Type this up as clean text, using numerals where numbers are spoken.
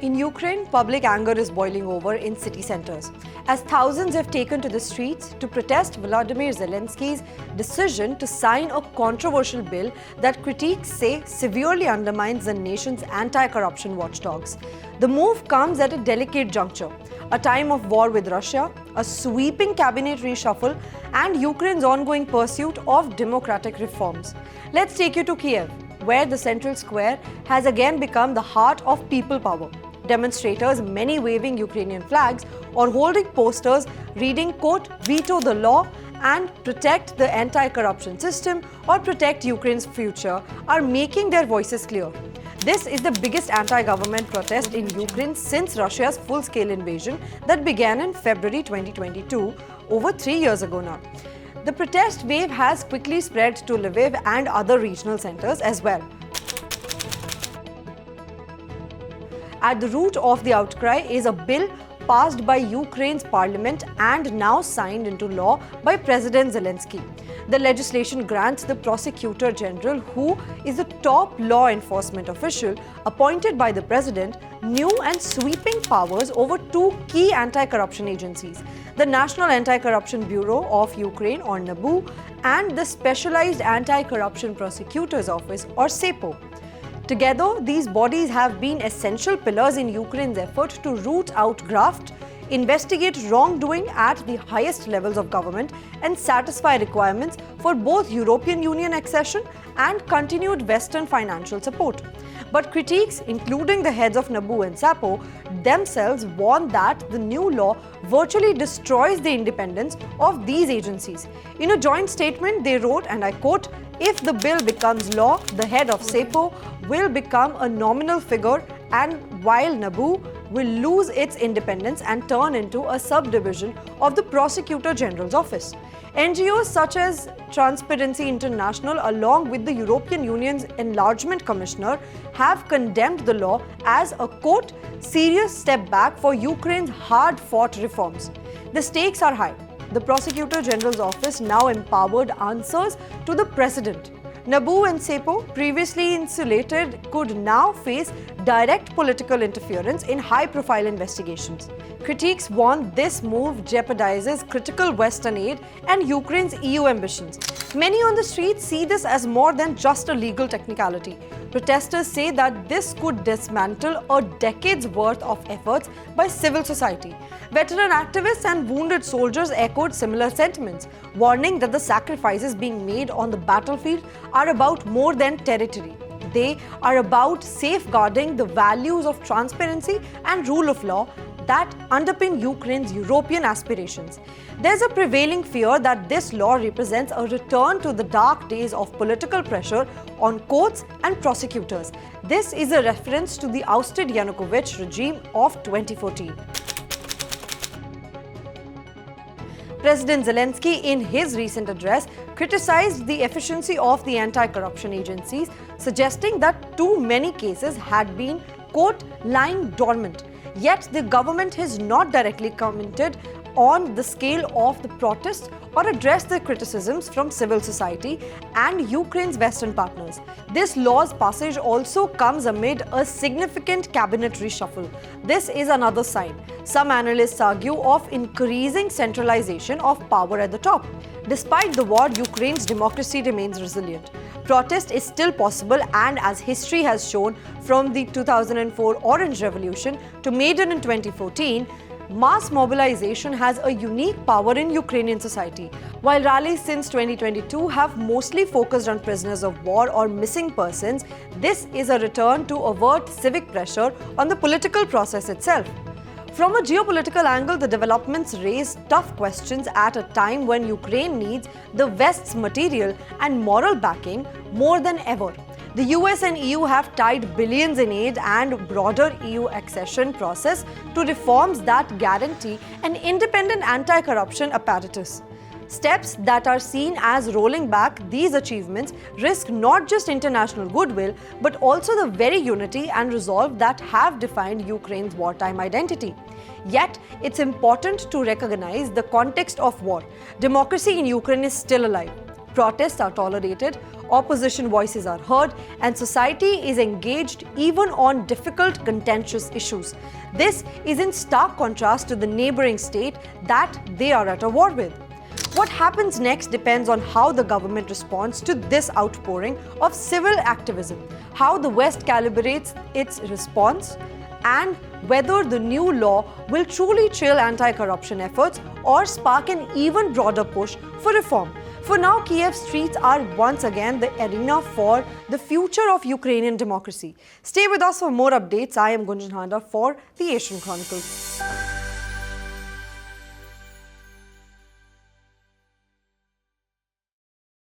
In Ukraine, public anger is boiling over in city centers, as thousands have taken to the streets to protest Volodymyr Zelensky's decision to sign a controversial bill that critics say severely undermines the nation's anti-corruption watchdogs. The move comes at a delicate juncture, a time of war with Russia, a sweeping cabinet reshuffle, and Ukraine's ongoing pursuit of democratic reforms. Let's take you to Kyiv, where the central square has again become the heart of people power. Demonstrators, many waving Ukrainian flags or holding posters reading, quote, veto the law and protect the anti-corruption system or protect Ukraine's future, are making their voices clear. This is the biggest anti-government protest in Ukraine since Russia's full-scale invasion that began in February 2022, over 3 years ago now. The protest wave has quickly spread to Lviv and other regional centers as well. At the root of the outcry is a bill passed by Ukraine's parliament and now signed into law by President Zelensky. The legislation grants the Prosecutor General, who is the top law enforcement official appointed by the president, new and sweeping powers over two key anti-corruption agencies: the National Anti-Corruption Bureau of Ukraine, or NABU, and the Specialized Anti-Corruption Prosecutor's Office, or SEPO. Together, these bodies have been essential pillars in Ukraine's effort to root out graft, investigate wrongdoing at the highest levels of government, and satisfy requirements for both European Union accession and continued Western financial support. But critics, including the heads of NABU and SAPO, themselves warn that the new law virtually destroys the independence of these agencies. In a joint statement, they wrote, and I quote, "If the bill becomes law, the head of SEPO will become a nominal figure, and while NABU will lose its independence and turn into a subdivision of the Prosecutor General's office." NGOs such as Transparency International, along with the European Union's Enlargement Commissioner, have condemned the law as a, quote, serious step back for Ukraine's hard-fought reforms. The stakes are high. The Prosecutor General's office now empowered answers to the president. NABU and SEPO, previously insulated, could now face direct political interference in high-profile investigations. Critics warn this move jeopardizes critical Western aid and Ukraine's EU ambitions. Many on the street see this as more than just a legal technicality. Protesters say that this could dismantle a decade's worth of efforts by civil society. Veteran activists and wounded soldiers echoed similar sentiments, warning that the sacrifices being made on the battlefield are about more than territory. They are about safeguarding the values of transparency and rule of law that underpin Ukraine's European aspirations. There's a prevailing fear that this law represents a return to the dark days of political pressure on courts and prosecutors. This is a reference to the ousted Yanukovych regime of 2014. President Zelensky, in his recent address, criticized the efficiency of the anti-corruption agencies, suggesting that too many cases had been, quote, lying dormant. Yet the government has not directly commented on the scale of the protests or addressed the criticisms from civil society and Ukraine's Western partners. This law's passage also comes amid a significant cabinet reshuffle. This is another sign, some analysts argue, of increasing centralization of power at the top. Despite the war, Ukraine's democracy remains resilient. Protest is still possible, and as history has shown, from the 2004 Orange Revolution to Maidan in 2014, mass mobilization has a unique power in Ukrainian society. While rallies since 2022 have mostly focused on prisoners of war or missing persons, this is a return to avert civic pressure on the political process itself. From a geopolitical angle, the developments raise tough questions at a time when Ukraine needs the West's material and moral backing more than ever. The US and EU have tied billions in aid and broader EU accession process to reforms that guarantee an independent anti-corruption apparatus. Steps that are seen as rolling back these achievements risk not just international goodwill, but also the very unity and resolve that have defined Ukraine's wartime identity. Yet, it's important to recognize the context of war. Democracy in Ukraine is still alive. Protests are tolerated, opposition voices are heard, and society is engaged even on difficult, contentious issues. This is in stark contrast to the neighboring state that they are at a war with. What happens next depends on how the government responds to this outpouring of civil activism, how the West calibrates its response, and whether the new law will truly chill anti-corruption efforts or spark an even broader push for reform. For now, Kyiv streets are once again the arena for the future of Ukrainian democracy. Stay with us for more updates. I am Gunjan Handa for the Asian Chronicles.